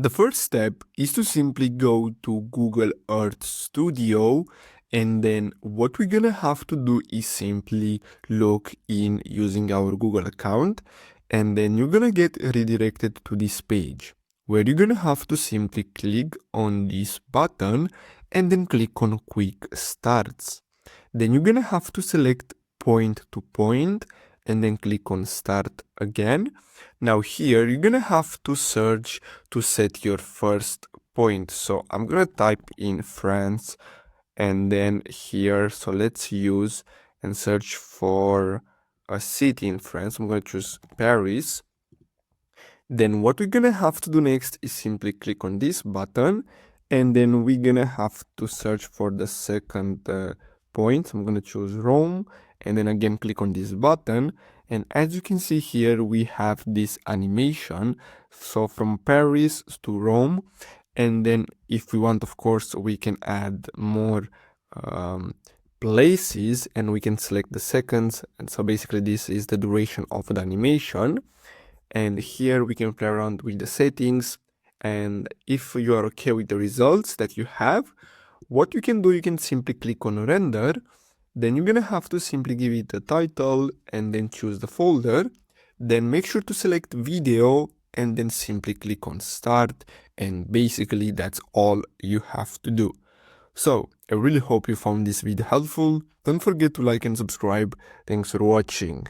The first step is to simply go to Google Earth Studio, and then what we're gonna have to do is simply log in using our Google account, and then you're gonna get redirected to this page where you're gonna have to simply click on this button and then click on Quick Starts. Then you're gonna have to select point to point and then click on Start again. Now here you're gonna have to search to set your first point. So I'm gonna type in France and then here, so let's use and search for a city in France. I'm gonna choose Paris. Then what we're gonna have to do next is simply click on this button, and then we're gonna have to search for the second point. I'm gonna choose Rome, and then again click on this button, and as you can see here we have this animation, so from Paris to Rome, and then if we want, of course, we can add more places and we can select the seconds, and so basically this is the duration of the animation. And here we can play around with the settings, and if you are okay with the results that you have, what you can do, you can simply click on render. Then you're gonna have to simply give it a title and then choose the folder, then make sure to select video and then simply click on start, and basically that's all you have to do. So I really hope you found this video helpful. Don't forget to like and subscribe. Thanks for watching.